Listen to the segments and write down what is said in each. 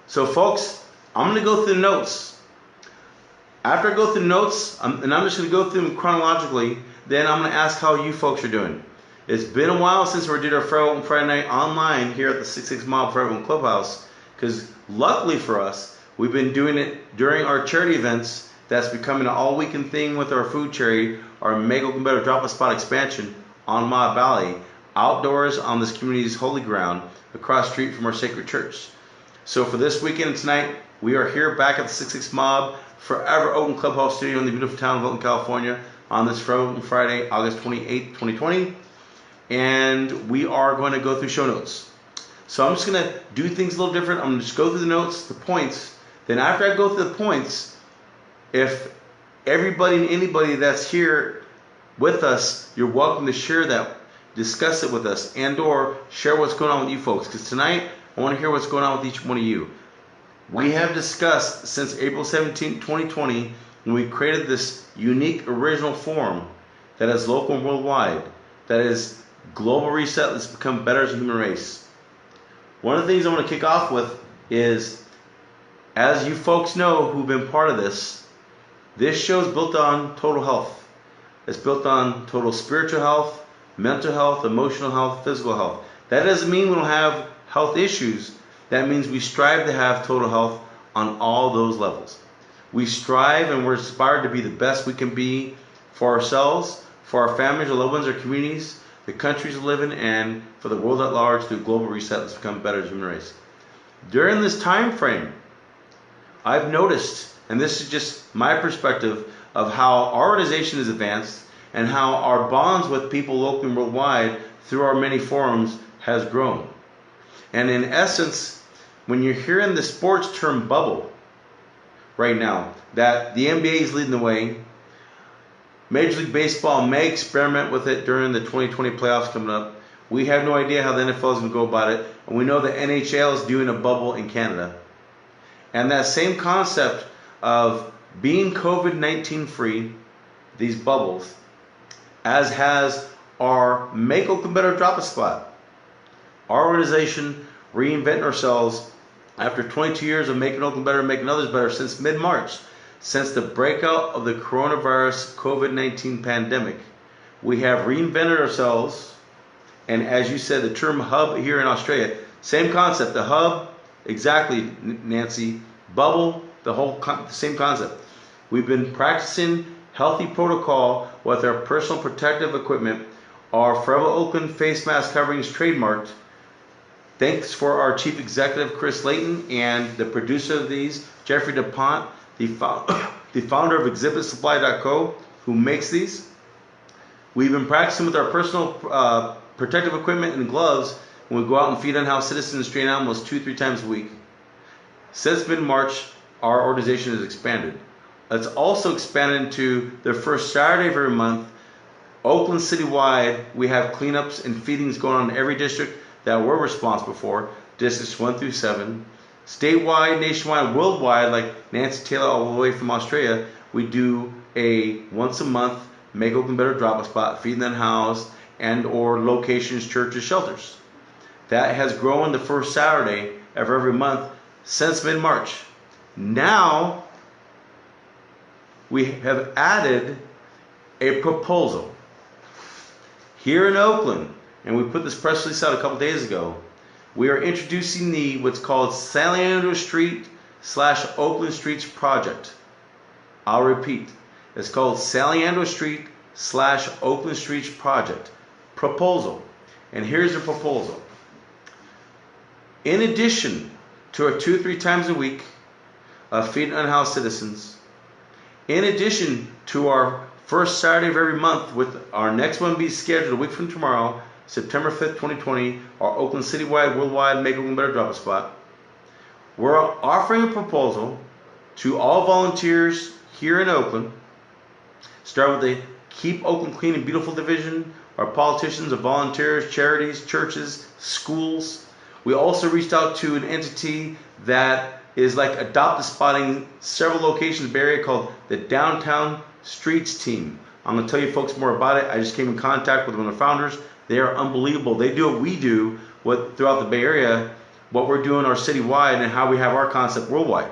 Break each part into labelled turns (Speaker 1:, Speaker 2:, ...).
Speaker 1: So folks, I'm going to go through the notes. After I go through the notes, and I'm just going to go through them chronologically, then I'm going to ask how you folks are doing. It's been a while since we did our Friday night online here at the 66 Mile Forever Clubhouse, because luckily for us, we've been doing it during our charity events. That's becoming an all-weekend thing with our food charity, our Make Oakland Better Drop-A-Spot expansion on Maud Valley, outdoors on this community's holy ground, across the street from our sacred church. So for this weekend and tonight, we are here back at the 66 Mob Forever Oakland Clubhouse Studio in the beautiful town of Oakland, California, on this Friday, August 28th, 2020. And we are going to go through show notes. So I'm just going to do things a little different. I'm going to just go through the notes, the points. Then after I go through the points, if everybody and anybody that's here with us, you're welcome to share that, discuss it with us, and or share what's going on with you folks. Because tonight, I want to hear what's going on with each one of you. We have discussed since April 17, 2020, when we created this unique original forum that is local and worldwide, that is global reset, let's become better as a human race. One of the things I want to kick off with is, as you folks know who've been part of this show is built on total health. It's built on total spiritual health, mental health, emotional health, physical health. That doesn't mean we don't have health issues. That means we strive to have total health on all those levels. We strive and we're inspired to be the best we can be for ourselves, for our families, our loved ones, our communities, the countries we live in, and for the world at large through global reset. Let's become better as a human race. During this time frame, I've noticed, and this is just my perspective of how our organization has advanced and how our bonds with people locally and worldwide through our many forums has grown. And in essence, when you're hearing the sports term bubble right now, that the NBA is leading the way, Major League Baseball may experiment with it during the 2020 playoffs coming up. We have no idea how the NFL is going to go about it. And we know the NHL is doing a bubble in Canada. And that same concept of being COVID-19 free, these bubbles, as has our Make Oakland Better Drop-A-Spot. Our organization reinventing ourselves after 22 years of making Oakland better, making others better since mid-March, since the breakout of the coronavirus COVID-19 pandemic. We have reinvented ourselves, and as you said, the term hub here in Australia, same concept, the hub, exactly, Nancy, bubble, the same concept. We've been practicing healthy protocol with our personal protective equipment. Our Forever Oakland face mask coverings trademarked. Thanks for our chief executive, Chris Layton, and the producer of these, Jeffrey DuPont, the founder of ExhibitSupply.co, who makes these. We've been practicing with our personal protective equipment and gloves when we go out and feed unhoused citizens and stray animals 2-3 times a week. Since mid-March, our organization has expanded. It's also expanded into the first Saturday of every month. Oakland citywide, we have cleanups and feedings going on in every district that we're responsible for, districts 1 through 7. Statewide, nationwide, worldwide, like Nancy Taylor all the way from Australia, we do a once a month Make Oakland Better Drop-A-Spot, feeding the unhoused, and or locations, churches, shelters. That has grown the first Saturday of every month since mid-March. Now, we have added a proposal here in Oakland, and we put this press release out a couple days ago. We are introducing the what's called Saliendo Street / Oakland Streets Project. I'll repeat. It's called Saliendo Street / Oakland Streets Project. Proposal. And here's the proposal. In addition to our 2-3 times a week of feeding unhoused citizens, in addition to our first Saturday of every month, with our next one being scheduled a week from tomorrow, September 5th, 2020, our Oakland citywide, worldwide Make Oakland Better Drop-A-Spot, we're offering a proposal to all volunteers here in Oakland. Start with the Keep Oakland Clean and Beautiful division, our politicians, our volunteers, charities, churches, schools. We also reached out to an entity that is like Adopt-A-Spotting several locations in the Bay Area called the Downtown Streets Team. I'm going to tell you folks more about it. I just came in contact with one of the founders. They are unbelievable. They do what we do throughout the Bay Area what we're doing our citywide and how we have our concept worldwide.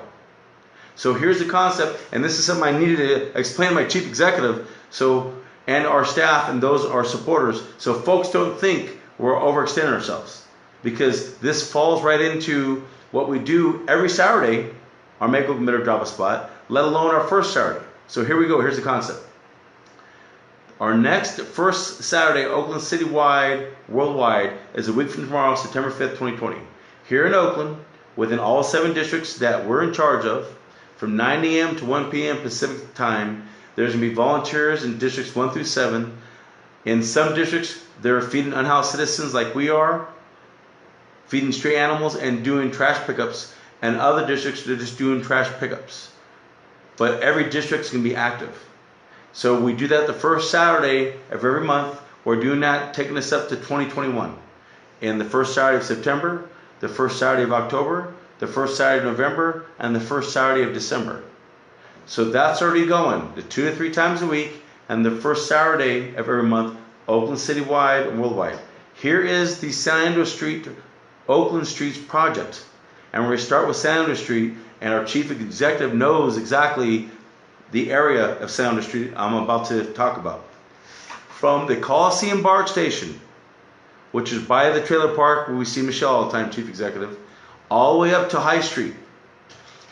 Speaker 1: So here's the concept, and this is something I needed to explain to my chief executive, and our staff and those our supporters, so folks don't think we're overextending ourselves, because this falls right into what we do every Saturday, our Make Oakland Better Drop a Spot, let alone our first Saturday. So here we go. Here's the concept. Our next first Saturday, Oakland citywide, worldwide, is a week from tomorrow, September 5th, 2020. Here in Oakland, within all 7 districts that we're in charge of, from 9 a.m. to 1 p.m. Pacific time, there's going to be volunteers in districts 1 through 7. In some districts, they're feeding unhoused citizens like we are, feeding stray animals and doing trash pickups. And other districts, they're just doing trash pickups. But every district's going to be active. So we do that the first Saturday of every month. We're doing that, taking us up to 2021. In the first Saturday of September, the first Saturday of October, the first Saturday of November, and the first Saturday of December. So that's already going, the 2 to 3 times a week, and the first Saturday of every month, Oakland citywide and worldwide. Here is the San Andreas Street, Oakland Streets project. And we're going to start with San Andreas Street, and our chief executive knows exactly the area of San Andreas Street I'm about to talk about. From the Coliseum BART station, which is by the trailer park where we see Michelle all the time, chief executive, all the way up to High Street.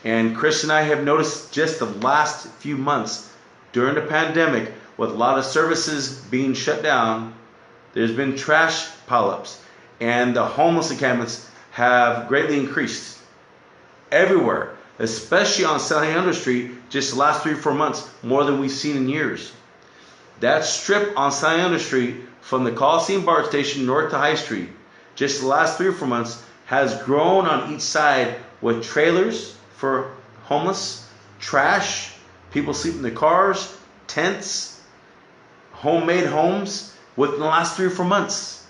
Speaker 1: And Chris and I have noticed just the last few months during the pandemic, with a lot of services being shut down, there's been trash pileups, and the homeless encampments have greatly increased everywhere, especially on San Andreas Street, just the last 3 or 4 months, more than we've seen in years. That strip on San Andreas Street from the Coliseum BART station north to High Street, just the last 3 or 4 months, has grown on each side with trailers for homeless, trash, people sleep in their cars, tents, homemade homes within the last 3 or 4 months.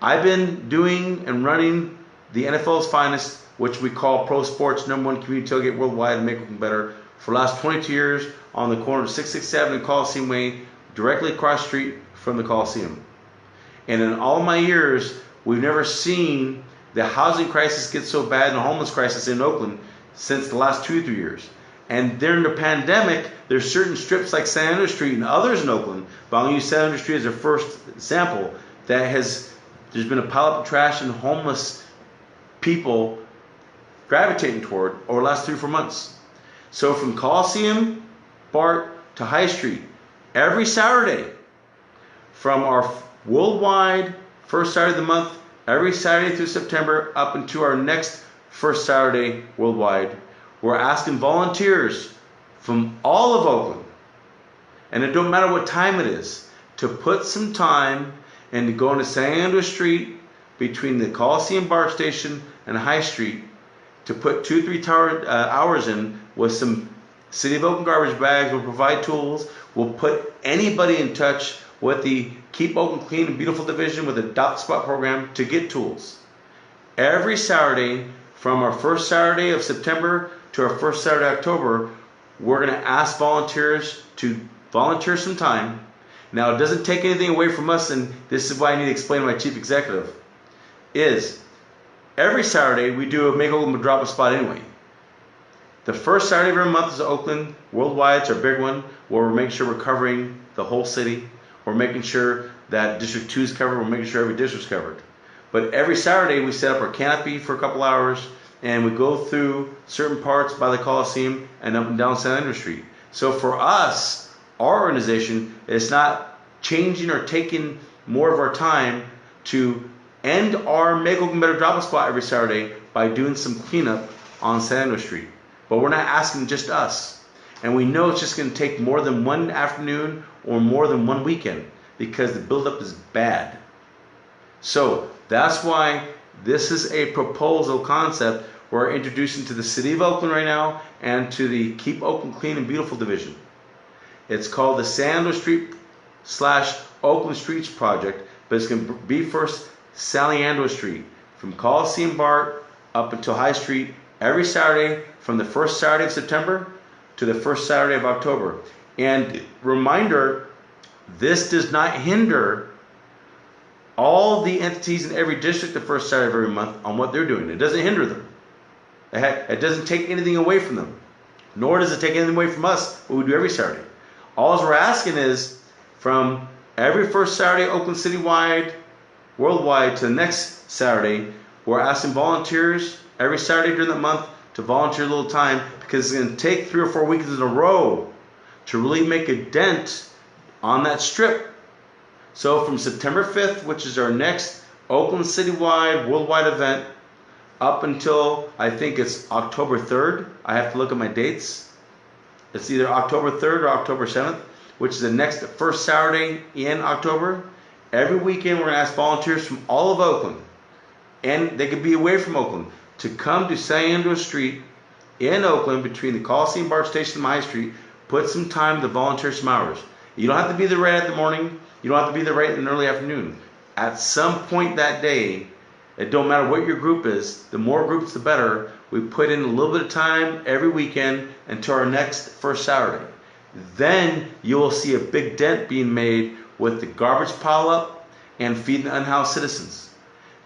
Speaker 1: I've been doing and running the NFL's finest, which we call Pro Sports #1 community tailgate worldwide and Make Oakland Better, for the last 22 years on the corner of 667 and Coliseum Way, directly across the street from the Coliseum. And in all my years, we've never seen the housing crisis get so bad and the homeless crisis in Oakland since the last 2 or 3 years. And during the pandemic, there's certain strips like San Andreas Street and others in Oakland, but I'm going to use San Andreas Street as a first example, there's been a pileup of trash and homeless people gravitating toward over the last 3 or 4 months. So from Coliseum, BART to High Street, every Saturday, from our worldwide first Saturday of the month, every Saturday through September, up into our next first Saturday worldwide, we're asking volunteers from all of Oakland, and it don't matter what time it is, to put some time and to go into San Andreas Street between the Coliseum BART station and High Street, to put 2 or 3 hours in with some City of Oakland garbage bags. We'll provide tools. We'll put anybody in touch with the Keep Oakland Clean and Beautiful division with the Dot Spot program to get tools. Every Saturday, from our first Saturday of September to our first Saturday of October, we're going to ask volunteers to volunteer some time. Now, it doesn't take anything away from us, and this is why I need to explain to my chief executive, is every Saturday we do a Make Oakland Drop a Spot anyway. The first Saturday of every month is Oakland worldwide. It's our big one, where we're making sure we're covering the whole city. We're making sure that District 2 is covered. We're making sure every district's covered. But every Saturday we set up our canopy for a couple hours, and we go through certain parts by the Coliseum and up and down San Andreas Street. So for us, our organization, it's not changing or taking more of our time to end our Make Oakland Better Drop a Spot every Saturday by doing some cleanup on San Andreas Street. But we're not asking just us. And we know it's just going to take more than one afternoon or more than one weekend, because the buildup is bad. So that's why this is a proposal concept we're introducing to the City of Oakland right now and to the Keep Oakland Clean and Beautiful division. It's called the San Andreas Street / Oakland Streets project, but it's going to be first San Andreas Street from Coliseum BART up until High Street every Saturday from the first Saturday of September to the first Saturday of October. And reminder, this does not hinder all the entities in every district the first Saturday of every month on what they're doing. It doesn't hinder them. It doesn't take anything away from them. Nor does it take anything away from us, what we do every Saturday. All we're asking is from every first Saturday, Oakland citywide, worldwide, to the next Saturday, we're asking volunteers every Saturday during the month to volunteer a little time, because it's going to take 3 or 4 weekends in a row to really make a dent on that strip. So from September 5th, which is our next Oakland citywide, worldwide event, up until I think it's October 3rd. I have to look at my dates. It's either October 3rd or October 7th, which is the next first Saturday in October. Every weekend we're going to ask volunteers from all of Oakland, and they could be away from Oakland, to come to San Andreas Street in Oakland between the Coliseum BART station and High Street, put some time to volunteer some hours. You don't have to be there right at the morning. You don't have to be there right in the early afternoon. At some point that day, it don't matter what your group is, the more groups the better. We put in a little bit of time every weekend until our next first Saturday. Then you will see a big dent being made with the garbage pile up and feeding the unhoused citizens.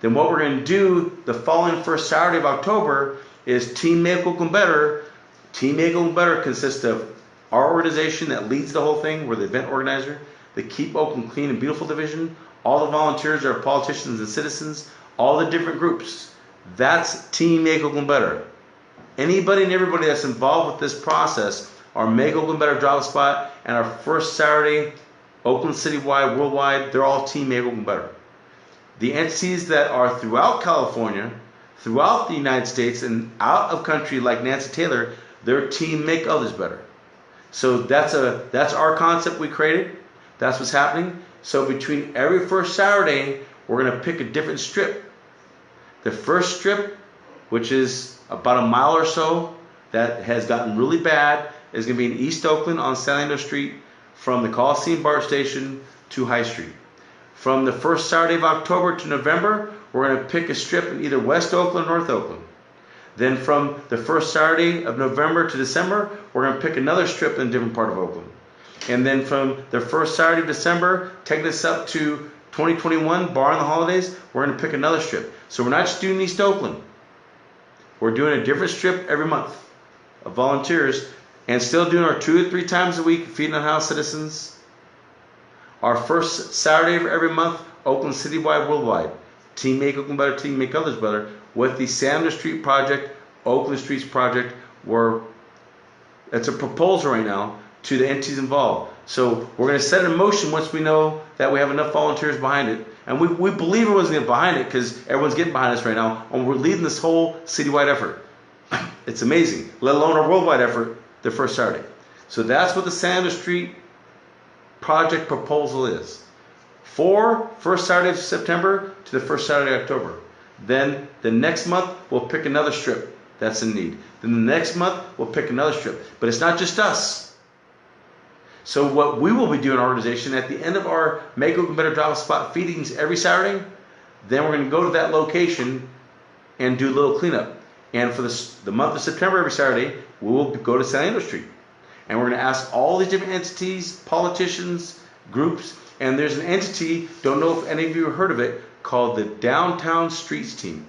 Speaker 1: Then what we're going to do the following first Saturday of October is Team Make Oakland Better. Team Make Oakland Better consists of our organization that leads the whole thing. We're the event organizer. The Keep Oakland Clean and Beautiful division. All the volunteers are politicians and citizens. All the different groups. That's Team Make Oakland Better. Anybody and everybody that's involved with this process, our Make Oakland Better Drop Spot and our first Saturday, Oakland citywide, worldwide, they're all Team Make Oakland Better. The entities that are throughout California, throughout the United States, and out of country like Nancy Taylor, they're Team Make Others Better. So that's our concept we created. That's what's happening. So between every first Saturday, we're going to pick a different strip. The first strip, which is about a mile or so, that has gotten really bad, is going to be in East Oakland on San Andreas Street, from the Coliseum BART station to High Street. From the first Saturday of October to November, we're going to pick a strip in either West Oakland or North Oakland. Then from the first Saturday of November to December, we're going to pick another strip in a different part of Oakland. And then from the first Saturday of December, taking us up to 2021, barring the holidays, we're going to pick another strip. So we're not just doing East Oakland. We're doing a different strip every month of volunteers, and still doing our 2 or 3 times a week feeding unhoused citizens. Our first Saturday of every month, Oakland citywide, worldwide. Team Make Oakland Better, Team Make Others Better, with the San Andreas Street Project, Oakland Streets Project, where it's a proposal right now to the entities involved. So we're going to set it in motion once we know that we have enough volunteers behind it. And we believe everyone's going to get behind it, because everyone's getting behind us right now, and we're leading this whole citywide effort. It's amazing, let alone our worldwide effort the first Saturday. So that's what the San Andreas Street Project proposal is. For first Saturday of September to the first Saturday of October. Then the next month we'll pick another strip that's in need. Then the next month we'll pick another strip. But it's not just us. So what we will be doing in our organization at the end of our Make Oakland Better Drop Spot feedings every Saturday, then we're going to go to that location and do a little cleanup. And for the month of September, every Saturday, we will go to San Andreas Street. And we're going to ask all these different entities, politicians, groups, and there's an entity, don't know if any of you have heard of it, called the Downtown Streets Team.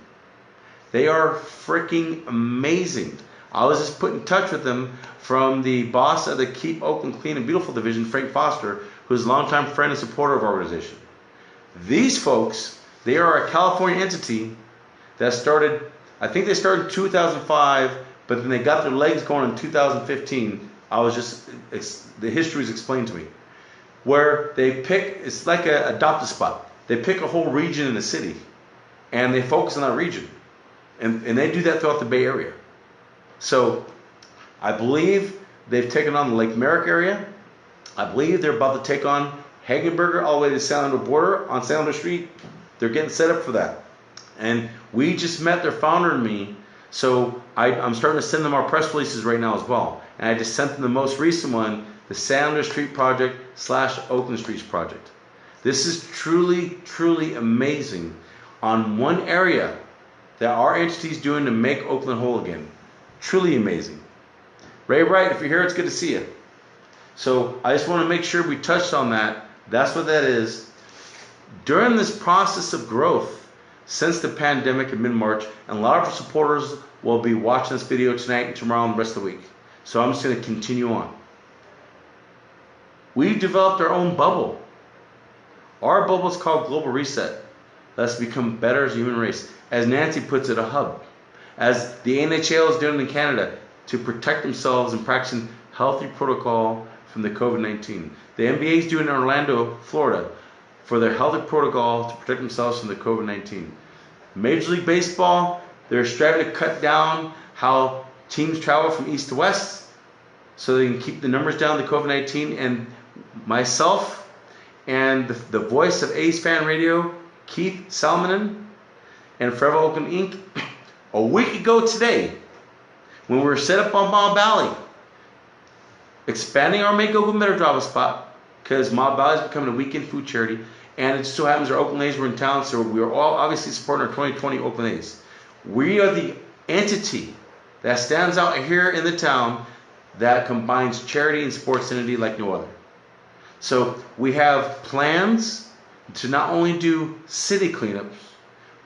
Speaker 1: They are freaking amazing. I was just put in touch with them from the boss of the Keep Oakland Clean and Beautiful division, Frank Foster, who's a longtime friend and supporter of our organization. These folks, they are a California entity that started, I think they started in 2005, but then they got their legs going in 2015. The history is explained to me. Where they pick, it's like a adopt-a spot. They pick a whole region in the city, and they focus on that region. And they do that throughout the Bay Area. So I believe they've taken on the Lake Merrick area. I believe they're about to take on Hagenberger all the way to the San Andreas border on San Andreas Street. They're getting set up for that. And we just met their founder and me, so I'm starting to send them our press releases right now as well. And I just sent them the most recent one, the San Andreas Street Project / Oakland Streets Project. This is truly, truly amazing on one area that our entity is doing to make Oakland whole again. Truly amazing. Ray Wright, if you're here, it's good to see you. So I just want to make sure we touched on that. That's what that is. during this process of growth since the pandemic in mid-March, and a lot of our supporters will be watching this video tonight and tomorrow and the rest of the week. So I'm just going to continue on. We've developed our own bubble. Our bubble is called Global Reset. Let's become better as a human race. As Nancy puts it, a hub. As the NHL is doing in Canada to protect themselves and practicing healthy protocol from the COVID-19. The NBA is doing in Orlando, Florida, for their healthy protocol to protect themselves from the COVID-19. Major League Baseball, they're striving to cut down how teams travel from east to west so they can keep the numbers down, the COVID-19. And myself and the voice of A's Fan Radio, Keith Salmonen, and Forever Oakland Inc., a week ago today, when we were set up on Mob Valley, expanding our Make Oakland Better drop spot, because Mob Valley is becoming a weekend food charity, and it just so happens our Oakland A's were in town, so we are all obviously supporting our 2020 Oakland A's. We are the entity that stands out here in the town that combines charity and sports entity like no other. So we have plans to not only do city cleanups,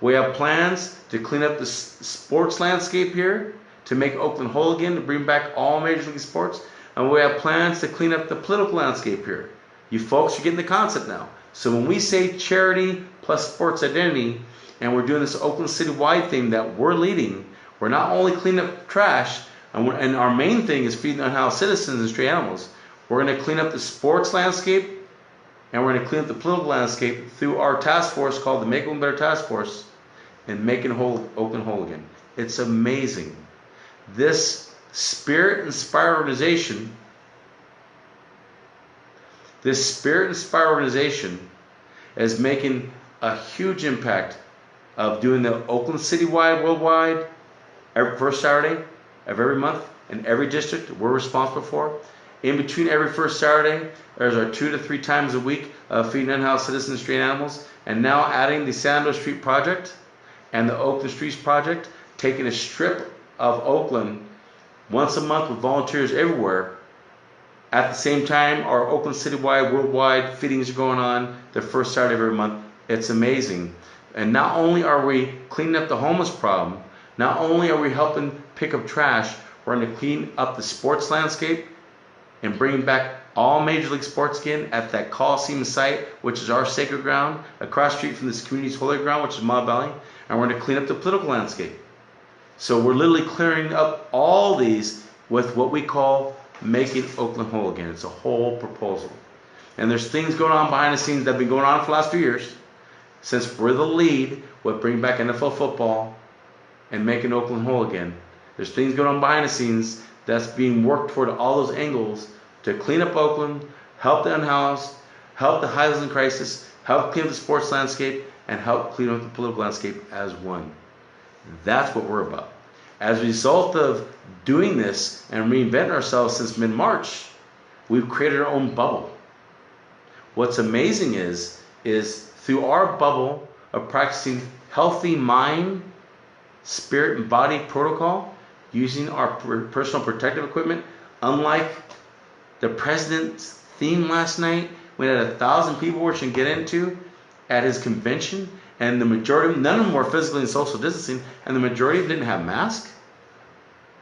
Speaker 1: we have plans to clean up the sports landscape here, to make Oakland whole again, to bring back all major league sports, and we have plans to clean up the political landscape here. You folks are getting the concept now. So when we say charity plus sports identity, and we're doing this Oakland city-wide thing that we're leading, we're not only cleaning up trash, and our main thing is feeding unhoused citizens and stray animals. We're going to clean up the sports landscape, and we're going to clean up the political landscape through our task force called the Make Oakland Better Task Force, and making Oakland whole again. It's amazing. This spirit-inspired organization, is making a huge impact of doing the Oakland citywide, worldwide, every first Saturday of every month in every district we're responsible for. In between every first Saturday, there's our 2 to 3 times a week of feeding unhoused citizens and stray animals, and now adding the San Andreas Street Project and the Oakland Streets Project, taking a strip of Oakland once a month with volunteers everywhere. At the same time, our Oakland citywide, worldwide feedings are going on the first Saturday of every month. It's amazing. And not only are we cleaning up the homeless problem, not only are we helping pick up trash, we're going to clean up the sports landscape and bring back all Major League Sports again at that Coliseum site, which is our sacred ground, across the street from this community's holy ground, which is Mob Valley. And we're going to clean up the political landscape. So we're literally clearing up all these with what we call making Oakland whole again. It's a whole proposal. And there's things going on behind the scenes that have been going on for the last few years, since we're the lead with bringing back NFL football and making Oakland whole again. There's things going on behind the scenes that's being worked toward all those angles to clean up Oakland, help the unhoused, help the housing crisis, help clean up the sports landscape, and help clean up the political landscape as one. That's what we're about. As a result of doing this and reinventing ourselves since mid-March, we've created our own bubble. What's amazing is through our bubble of practicing healthy mind, spirit, and body protocol, using our personal protective equipment, unlike the president's theme last night, we had 1,000 people we should get into at his convention, and the majority of them, none of them were physically and social distancing, and the majority of them didn't have masks.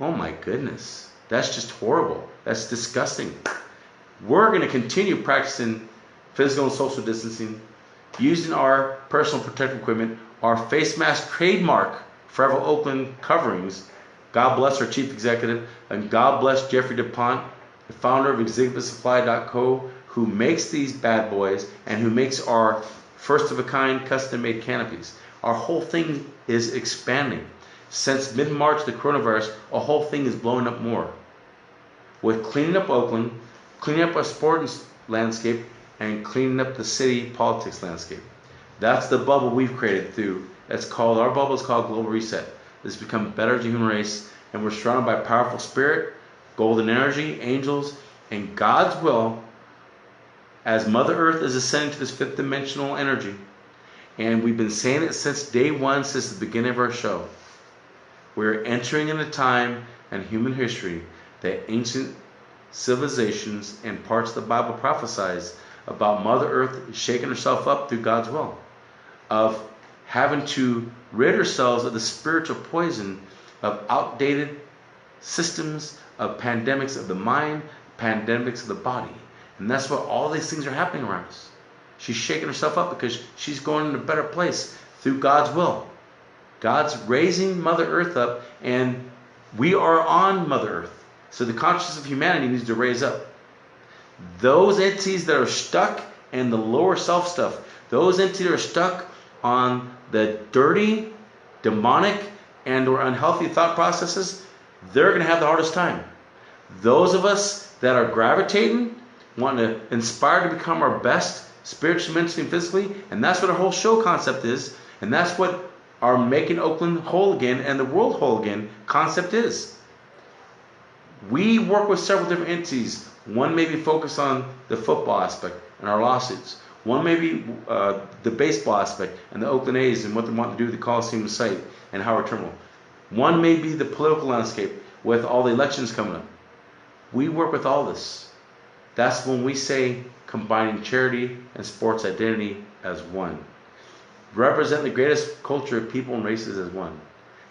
Speaker 1: Oh my goodness, that's just horrible. That's disgusting. We're going to continue practicing physical and social distancing, using our personal protective equipment, our face mask trademark, Forever Oakland coverings. God bless our chief executive, and God bless Jeffrey DuPont, the founder of ExhibitSupply.co, who makes these bad boys and who makes our first-of-a-kind custom-made canopies. Our whole thing is expanding. Since mid-March, the coronavirus, a whole thing is blowing up more. With cleaning up Oakland, cleaning up our sports landscape, and cleaning up the city politics landscape. That's the bubble we've created through. Our bubble is called Global Reset. It's become better as a human race, and we're surrounded by powerful spirit, golden energy, angels, and God's will as Mother Earth is ascending to this fifth dimensional energy. And we've been saying it since day one, since the beginning of our show. We're entering in a time in human history that ancient civilizations and parts of the Bible prophesies about Mother Earth shaking herself up through God's will, of having to rid ourselves of the spiritual poison of outdated systems, of pandemics of the mind, pandemics of the body. And that's what all these things are happening around us. She's shaking herself up because she's going in a better place through God's will. God's raising Mother Earth up, and we are on Mother Earth. So the consciousness of humanity needs to raise up. Those entities that are stuck in the lower self stuff, those entities that are stuck on the dirty, demonic, and or unhealthy thought processes, they're going to have the hardest time. Those of us that are gravitating, wanting to inspire to become our best, spiritually, mentally, and physically, and that's what our whole show concept is, and that's what our Making Oakland Whole Again and the World Whole Again concept is. We work with several different entities. One may be focused on the football aspect and our lawsuits. One may be the baseball aspect and the Oakland A's and what they want to do with the Coliseum site and Howard Terminal. One may be the political landscape with all the elections coming up. We work with all this. That's when we say combining charity and sports identity as one. Represent the greatest culture of people and races as one.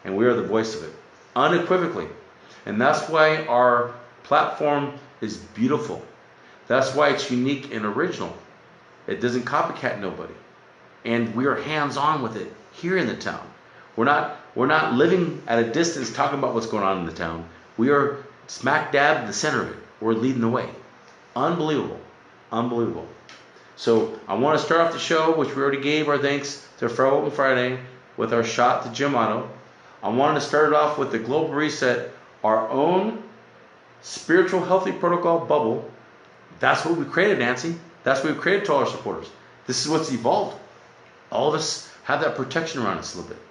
Speaker 1: And we are the voice of it, unequivocally. And that's why our platform is beautiful. That's why it's unique and original. It doesn't copycat nobody. And we are hands-on with it here in the town. We're not living at a distance talking about what's going on in the town. We are smack dab in the center of it. We're leading the way. Unbelievable. Unbelievable. So I want to start off the show, which we already gave our thanks to Farewell Open Friday, with our shot to Jim Otto. I wanted to start it off with the Global Reset, our own spiritual healthy protocol bubble. That's what we created, Nancy. That's what we created to all our supporters. This is what's evolved. All of us have that protection around us a little bit.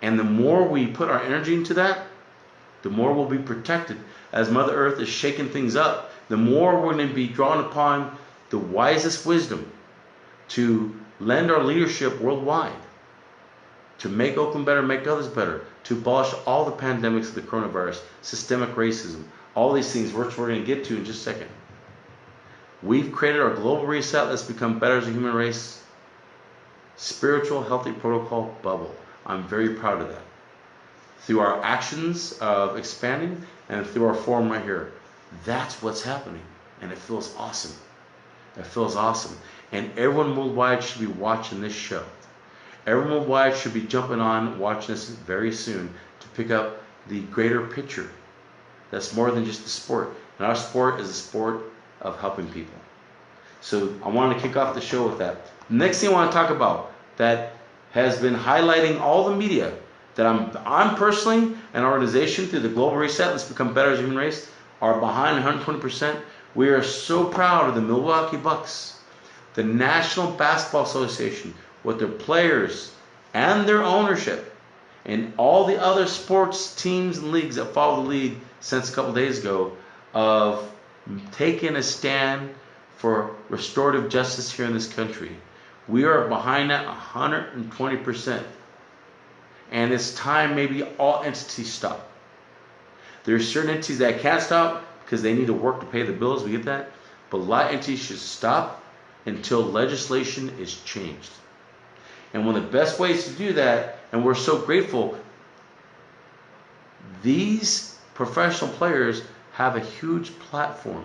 Speaker 1: And the more we put our energy into that, the more we'll be protected. As Mother Earth is shaking things up, the more we're going to be drawn upon the wisest wisdom to lend our leadership worldwide, to make Oakland better, make others better, to abolish all the pandemics of the coronavirus, systemic racism, all these things, which we're going to get to in just a second. We've created our global reset. Let's become better as a human race. Spiritual healthy protocol bubble. I'm very proud of that. Through our actions of expanding and through our forum right here. That's what's happening. And it feels awesome. It feels awesome. And everyone worldwide should be watching this show. Everyone worldwide should be jumping on, watching this very soon to pick up the greater picture. That's more than just the sport. And our sport is a sport of helping people. So I wanted to kick off the show with that. Next thing I want to talk about that has been highlighting all the media that I'm personally, an organization through the Global Reset, Let's Become Better as a Human Race, are behind 120%. We are so proud of the Milwaukee Bucks, the National Basketball Association, with their players and their ownership, and all the other sports teams and leagues that follow the league since a couple days ago, of taking a stand for restorative justice here in this country. We are behind that 120%. And it's time maybe all entities stop. There are certain entities that can't stop because they need to work to pay the bills. We get that. But a lot of entities should stop until legislation is changed. And one of the best ways to do that, and we're so grateful, these professional players have a huge platform.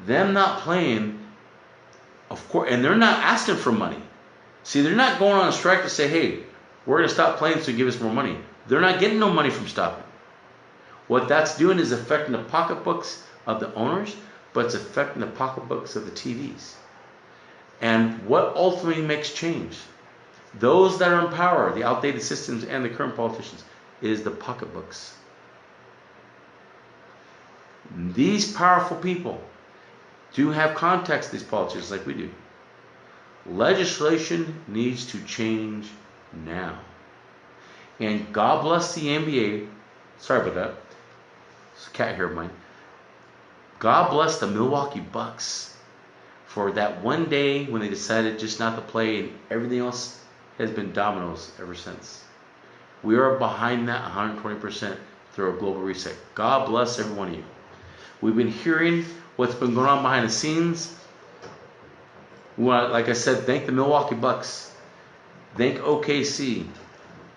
Speaker 1: Them not playing, of course, and they're not asking for money. See, they're not going on a strike to say, hey, we're going to stop playing so you give us more money. They're not getting no money from stopping. What that's doing is affecting the pocketbooks of the owners, but it's affecting the pocketbooks of the TVs. And what ultimately makes change? Those that are in power, the outdated systems and the current politicians, is the pocketbooks. These powerful people do have contacts to these politicians like we do. Legislation needs to change now. And God bless the NBA. Sorry about that. It's a cat hair of mine. God bless the Milwaukee Bucks for that one day when they decided just not to play, and everything else has been dominoes ever since. We are behind that 120% through our global reset. God bless every one of you. We've been hearing what's been going on behind the scenes. We want, like I said, thank the Milwaukee Bucks. Thank OKC.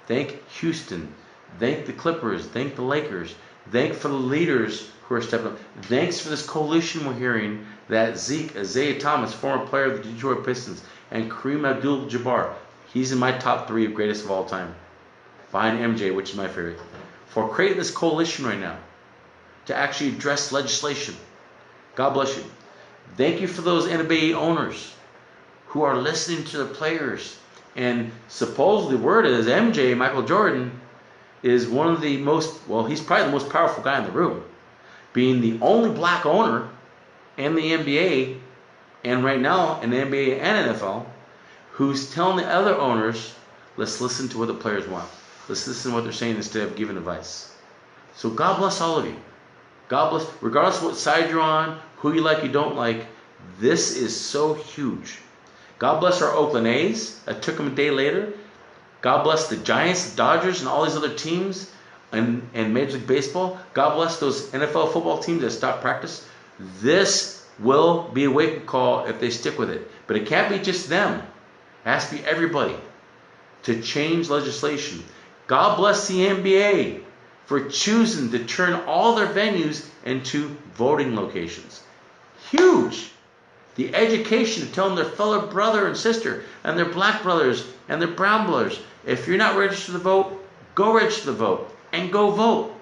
Speaker 1: Thank Houston. Thank the Clippers. Thank the Lakers. Thank for the leaders who are stepping up. Thanks for this coalition we're hearing that Zeke, Isaiah Thomas, former player of the Detroit Pistons, and Kareem Abdul-Jabbar, he's in my top 3 of greatest of all time, behind MJ, which is my favorite, for creating this coalition right now to actually address legislation. God bless you. Thank you for those NBA owners who are listening to the players. And supposedly, word is MJ, Michael Jordan, is one of the most, well, he's probably the most powerful guy in the room, being the only black owner in the NBA, and right now in the NBA and NFL, who's telling the other owners, let's listen to what the players want. Let's listen to what they're saying instead of giving advice. So God bless all of you. God bless, regardless of what side you're on, who you like, you don't like, this is so huge. God bless our Oakland A's that took them a day later. God bless the Giants, the Dodgers, and all these other teams and Major League Baseball. God bless those NFL football teams that stopped practice. This will be a wake-up call if they stick with it. But it can't be just them. It has to be everybody to change legislation. God bless the NBA for choosing to turn all their venues into voting locations. Huge. The education of telling their fellow brother and sister and their black brothers and their brown brothers, if you're not registered to vote, go register to vote and go vote.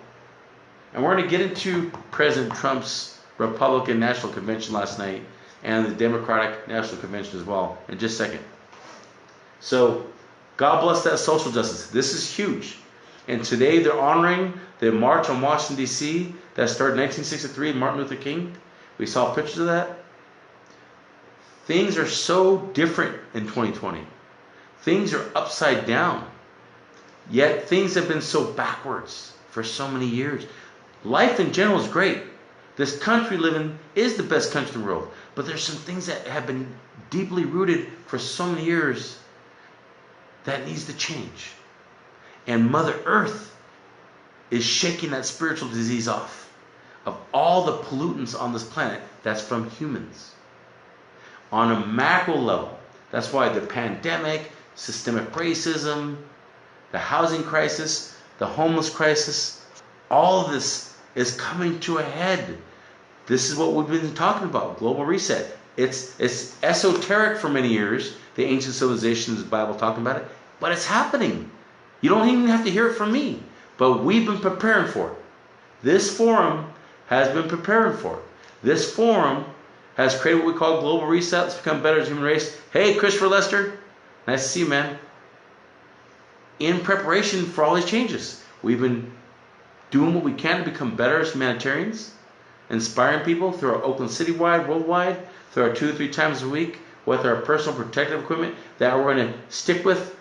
Speaker 1: And we're going to get into President Trump's Republican National Convention last night and the Democratic National Convention as well in just a second. So God bless that social justice. This is huge. And today they're honoring the March on Washington, D.C. that started in 1963, Martin Luther King. We saw pictures of that. Things are so different in 2020. Things are upside down. Yet things have been so backwards for so many years. Life in general is great. This country we live in is the best country in the world. But there's some things that have been deeply rooted for so many years that needs to change. And Mother Earth is shaking that spiritual disease off of all the pollutants on this planet that's from humans. On a macro level, that's why the pandemic, systemic racism, the housing crisis, the homeless crisis, all of this is coming to a head. This is what we've been talking about, global reset. It's esoteric for many years, the ancient civilizations, the Bible talking about it, but it's happening. You don't even have to hear it from me, but we've been preparing for it. This forum has been preparing for it. This forum has created what we call global reset. Let's become better as a human race. Hey, Christopher Lester. Nice to see you, man. In preparation for all these changes, we've been doing what we can to become better as humanitarians, inspiring people through our Oakland Citywide, worldwide, through our 2 or 3 times a week, with our personal protective equipment that we're going to stick with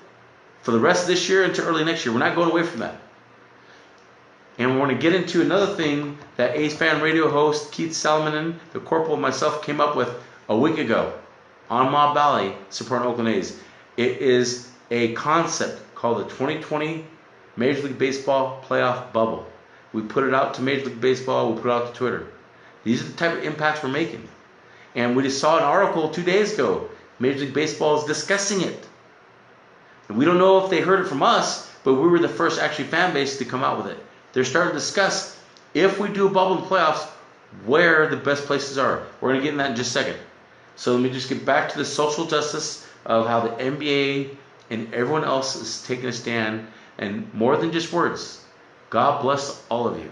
Speaker 1: for the rest of this year into early next year. We're not going away from that. And we're going to get into another thing that A's Fan Radio host Keith Salmonen, the corporal, and myself came up with a week ago on Mob Valley, supporting Oakland A's. It is a concept called the 2020 Major League Baseball Playoff Bubble. We put it out to Major League Baseball. We put it out to Twitter. These are the type of impacts we're making. And we just saw an article 2 days ago. Major League Baseball is discussing it. And we don't know if they heard it from us, but we were the first actually fan base to come out with it. They're starting to discuss, if we do a bubble in the playoffs, where the best places are. We're going to get in that in just a second. So let me just get back to the social justice of how the NBA and everyone else is taking a stand, and more than just words. God bless all of you.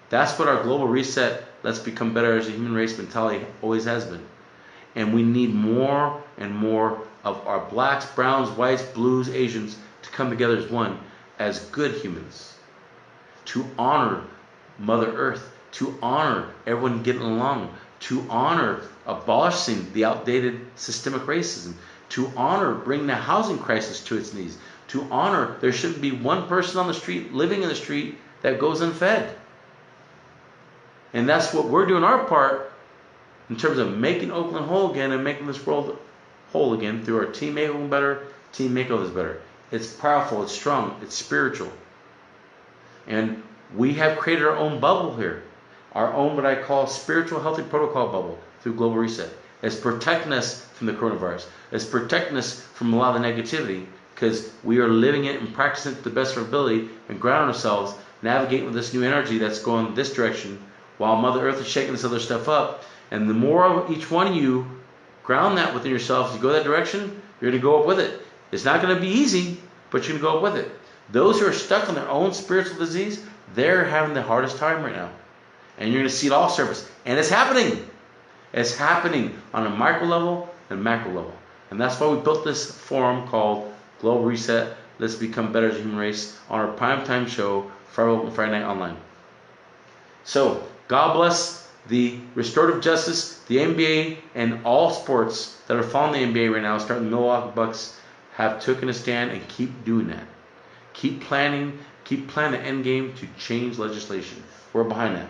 Speaker 1: That's what our global reset, let's become better as a human race mentality always has been. And we need more and more of our blacks, browns, whites, blues, Asians to come together as one, as good humans. To honor Mother Earth, to honor everyone getting along, to honor abolishing the outdated systemic racism, to honor bringing the housing crisis to its knees, to honor there shouldn't be one person on the street living in the street that goes unfed. And that's what we're doing our part in terms of making Oakland whole again and making this world whole again through our Team Make Oakland Better, Team Make Others Better. It's powerful, it's strong, it's spiritual. And we have created our own bubble here. our own what I call spiritual healthy protocol bubble through Global Reset. It's protecting us from the coronavirus. It's protecting us from a lot of the negativity because we are living it and practicing it to the best of our ability and grounding ourselves, navigating with this new energy that's going this direction while Mother Earth is shaking this other stuff up. And the more each one of you ground that within yourselves, you go that direction, you're going to go up with it. It's not going to be easy, but you're going to go up with it. Those who are stuck on their own spiritual disease, they're having the hardest time right now. And you're going to see it all surface. And it's happening. It's happening on a micro level and macro level. And that's why we built this forum called Global Reset, Let's Become Better as a Human Race on our primetime show, Friday Night Online. So, God bless the restorative justice, the NBA, and all sports that are following the NBA right now, starting the Milwaukee Bucks, have taken a stand and keep doing that. Keep planning the end game to change legislation. We're behind that.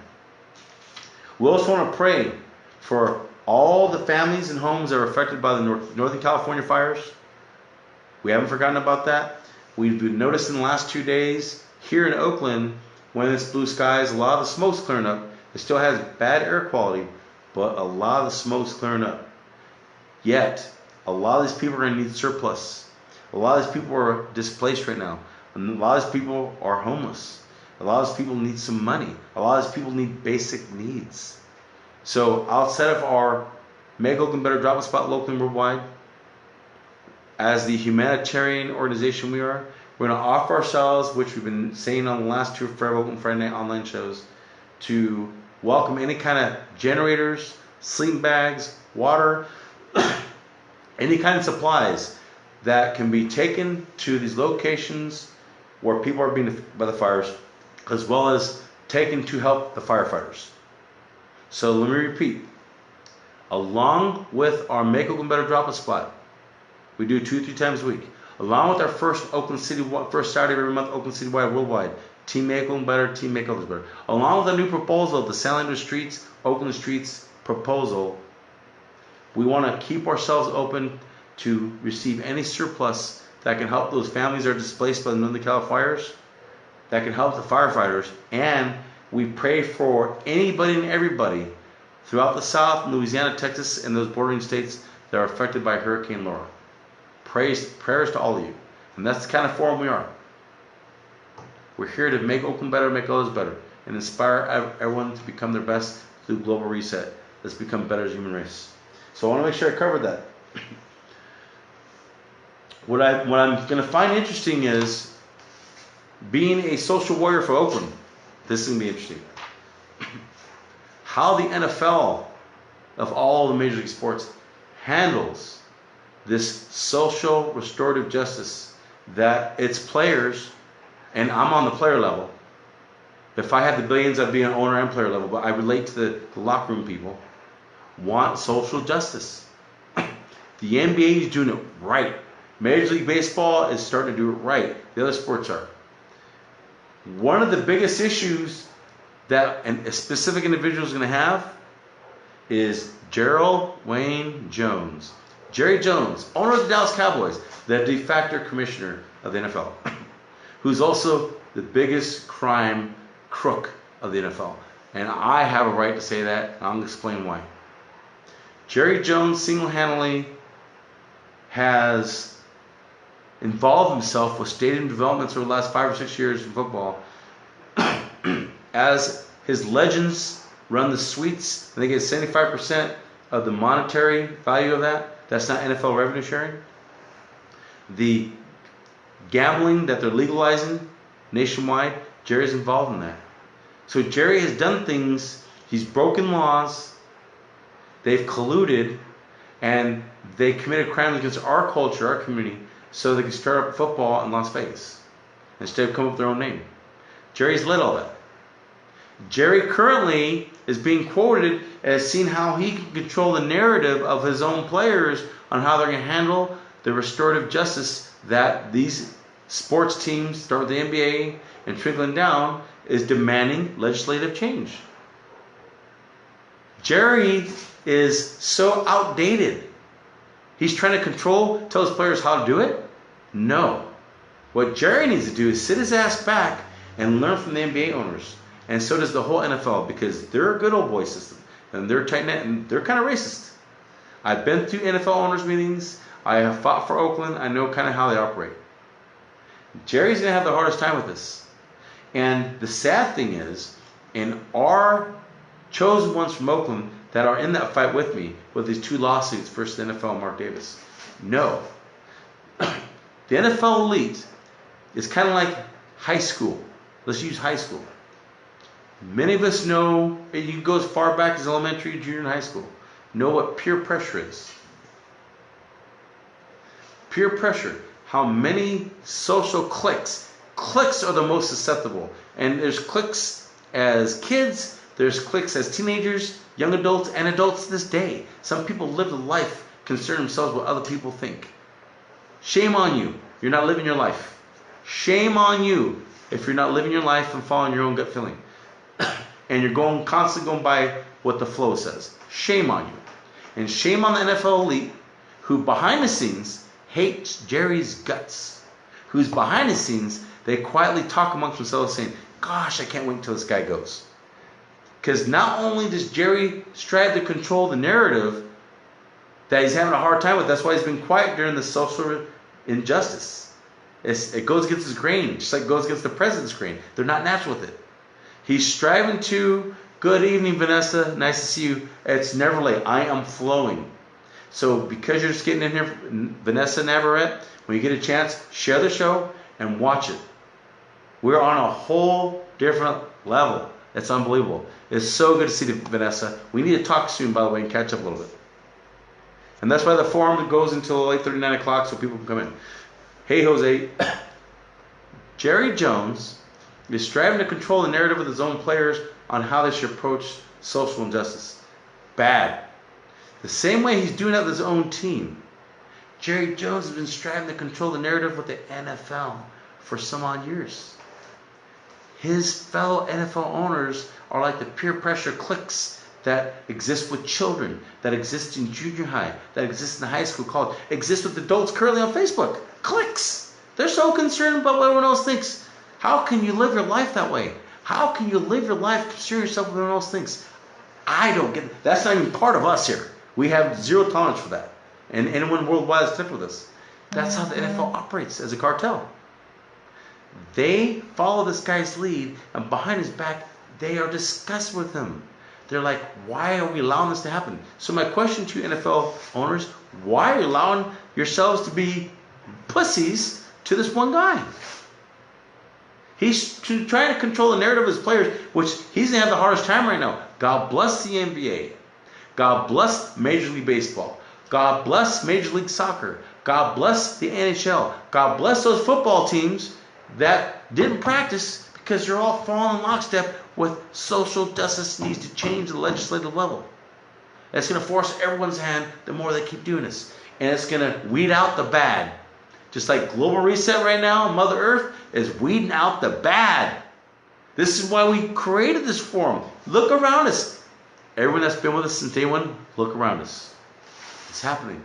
Speaker 1: We also want to pray for all the families and homes that are affected by the Northern California fires. We haven't forgotten about that. We've been noticing the last 2 days here in Oakland, when it's blue skies, a lot of the smoke's clearing up. It still has bad air quality, but a lot of the smoke's clearing up. Yet, a lot of these people are going to need surplus. A lot of these people are displaced right now. And a lot of these people are homeless. A lot of these people need some money. A lot of these people need basic needs. So outside of our Make Oakland Better Drop a Spot locally and worldwide, as the humanitarian organization we are, we're going to offer ourselves, which we've been saying on the last two Forever Oakland Friday Night Online shows, to welcome any kind of generators, sleeping bags, water, any kind of supplies that can be taken to these locations where people are being affected by the fires, as well as taken to help the firefighters. So let me repeat. Along with our Make Oakland Better Drop a Spot, we do 2-3 times a week. Along with our first Saturday of every month, Oakland Citywide Worldwide, Team Make Oakland Better, Team Make Oakland Better. Along with a new proposal, the Salinger Streets, Oakland Streets proposal, we want to keep ourselves open to receive any surplus that can help those families that are displaced by the Northern California fires, that can help the firefighters, and we pray for anybody and everybody throughout the South, Louisiana, Texas, and those bordering states that are affected by Hurricane Laura. Prayers to all of you. And that's the kind of forum we are. We're here to make Oakland better, make others better, and inspire everyone to become their best through Global Reset. Let's become better as a human race. So I want to make sure I covered that. What I'm going to find interesting is being a social warrior for Oakland. This is going to be interesting. How the NFL of all the major league sports handles this social restorative justice that its players, and I'm on the player level. If I had the billions, I'd be an owner and player level, but I relate to the locker room people, want social justice. The NBA is doing it right. Major League Baseball is starting to do it right. The other sports are. One of the biggest issues that a specific individual is going to have is Gerald Wayne Jones. Jerry Jones, owner of the Dallas Cowboys, the de facto commissioner of the NFL, who's also the biggest crime crook of the NFL. And I have a right to say that, and I'll explain why. Jerry Jones single-handedly has involved himself with stadium developments over the last 5 or 6 years in football. As his legends run the suites, and they get 75% of the monetary value of that. That's not NFL revenue sharing. The gambling that they're legalizing nationwide, Jerry's involved in that. So Jerry has done things, he's broken laws, they've colluded, and they committed crimes against our culture, our community, so they can start up football in Las Vegas instead of coming up with their own name. Jerry's led all that. Jerry currently is being quoted as seeing how he can control the narrative of his own players on how they're going to handle the restorative justice that these sports teams, start with the NBA and trickling down, is demanding legislative change. Jerry is so outdated. He's trying to tell his players how to do it? No. What Jerry needs to do is sit his ass back and learn from the NBA owners And so does the whole NFL, because they're a good old boy system. And they're tight knit and they're kind of racist. I've been to NFL owners meetings. I have fought for Oakland. I know kind of how they operate. Jerry's going to have the hardest time with this. And the sad thing is, in our chosen ones from Oakland that are in that fight with me, with these 2 lawsuits versus the NFL and Mark Davis, no. The NFL elite is kind of like high school. Let's use high school. Many of us know, you can go as far back as elementary, junior, and high school, know what peer pressure is. Peer pressure, how many social cliques. Cliques are the most susceptible. And there's cliques as kids, there's cliques as teenagers, young adults, and adults to this day. Some people live a life concerning themselves with what other people think. Shame on you. You're not living your life. Shame on you if you're not living your life and following your own gut feeling. And you're constantly going by what the flow says. Shame on you. And shame on the NFL elite who behind the scenes hates Jerry's guts. Who's behind the scenes, they quietly talk amongst themselves saying, gosh, I can't wait until this guy goes. Because not only does Jerry strive to control the narrative that he's having a hard time with, that's why he's been quiet during the social injustice. It goes against his grain, just like it goes against the president's grain. They're not natural with it. He's striving to, good evening, Vanessa, nice to see you. It's never late. I am flowing. So because you're just getting in here, Vanessa Navarrete, when you get a chance, share the show and watch it. We're on a whole different level. It's unbelievable. It's so good to see Vanessa. We need to talk soon, by the way, and catch up a little bit. And that's why the forum goes until 8:30, 9 o'clock so people can come in. Hey, Jose. Jerry Jones is striving to control the narrative of his own players on how they should approach social injustice. Bad. The same way he's doing that with his own team. Jerry Jones has been striving to control the narrative with the NFL for some odd years. His fellow NFL owners are like the peer pressure cliques that exist with children, that exist in junior high, that exist in high school, college, exist with adults currently on Facebook. Cliques. They're so concerned about what everyone else thinks. How can you live your life that way? How can you live your life concerning yourself with what everyone else thinks? I don't get it. That's not even part of us here. We have zero tolerance for that. And anyone worldwide is connected with us. That's how the NFL operates as a cartel. They follow this guy's lead, and behind his back, they are disgusted with him. They're like, why are we allowing this to happen? So my question to you NFL owners, why are you allowing yourselves to be pussies to this one guy? He's trying to control the narrative of his players, which he's going to have the hardest time right now. God bless the NBA. God bless Major League Baseball. God bless Major League Soccer. God bless the NHL. God bless those football teams that didn't practice because they're all falling in lockstep with social justice needs to change at the legislative level. It's going to force everyone's hand the more they keep doing this. And it's going to weed out the bad. Just like Global Reset right now, Mother Earth is weeding out the bad. This is why we created this forum. Look around us. Everyone that's been with us since day one, look around us. It's happening.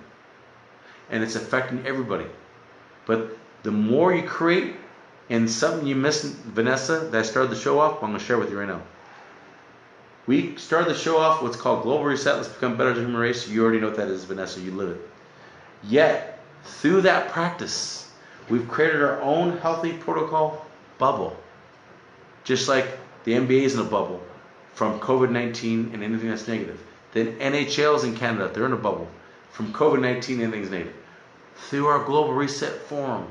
Speaker 1: And it's affecting everybody. But the more you create, and something you missed, Vanessa, that I started the show off, I'm going to share with you right now. We started the show off what's called Global Reset. Let's become better as a human race. You already know what that is, Vanessa. You live it. Yet, through that practice, we've created our own healthy protocol bubble. Just like the NBA is in a bubble from COVID-19 and anything that's negative. Then NHL's in Canada. They're in a bubble from COVID-19 and anything's negative. Through our Global Reset forum,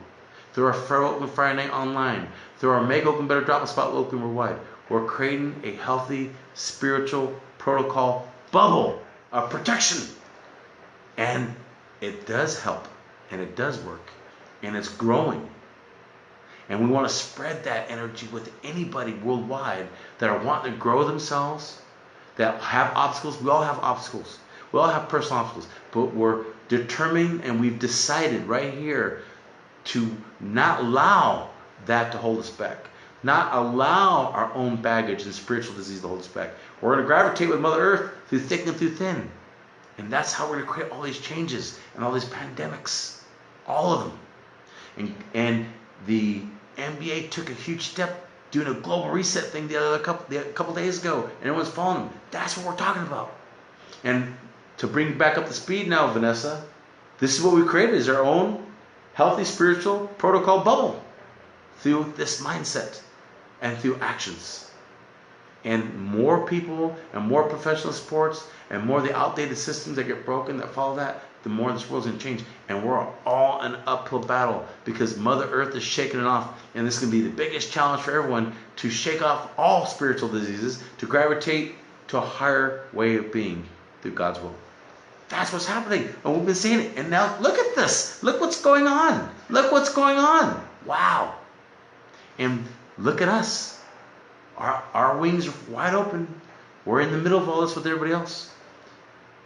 Speaker 1: through our Open Friday Night Online, through our Make Open Better Drop a Spot locally and worldwide, we're creating a healthy spiritual protocol bubble of protection. And it does help, and it does work, and it's growing. And we want to spread that energy with anybody worldwide that are wanting to grow themselves, that have obstacles. We all have obstacles. We all have personal obstacles. But we're determined, and we've decided right here to not allow that to hold us back. Not allow our own baggage and spiritual disease to hold us back. We're going to gravitate with Mother Earth through thick and through thin. And that's how we're going to create all these changes and all these pandemics. All of them. And the NBA took a huge step doing a global reset thing a couple days ago, and everyone's following him. That's what we're talking about. And to bring back up the speed now, Vanessa, this is what we created, is our own healthy spiritual protocol bubble through this mindset and through actions. And more people and more professional sports and more of the outdated systems that get broken that follow that, the more this world's going to change. And we're all an uphill battle because Mother Earth is shaking it off. And this is going to be the biggest challenge for everyone, to shake off all spiritual diseases, to gravitate to a higher way of being through God's will. That's what's happening. And we've been seeing it. And now look at this. Look what's going on. Look what's going on. Wow. And look at us. Our wings are wide open. We're in the middle of all this with everybody else.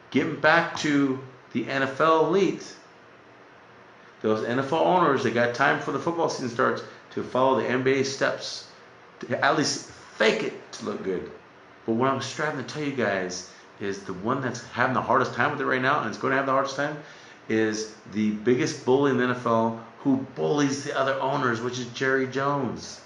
Speaker 1: Getting back to the NFL elite, those NFL owners, they got time before the football season starts to follow the NBA steps, to at least fake it to look good. But what I'm striving to tell you guys is the one that's having the hardest time with it right now, and it's going to have the hardest time, is the biggest bully in the NFL who bullies the other owners, which is Jerry Jones.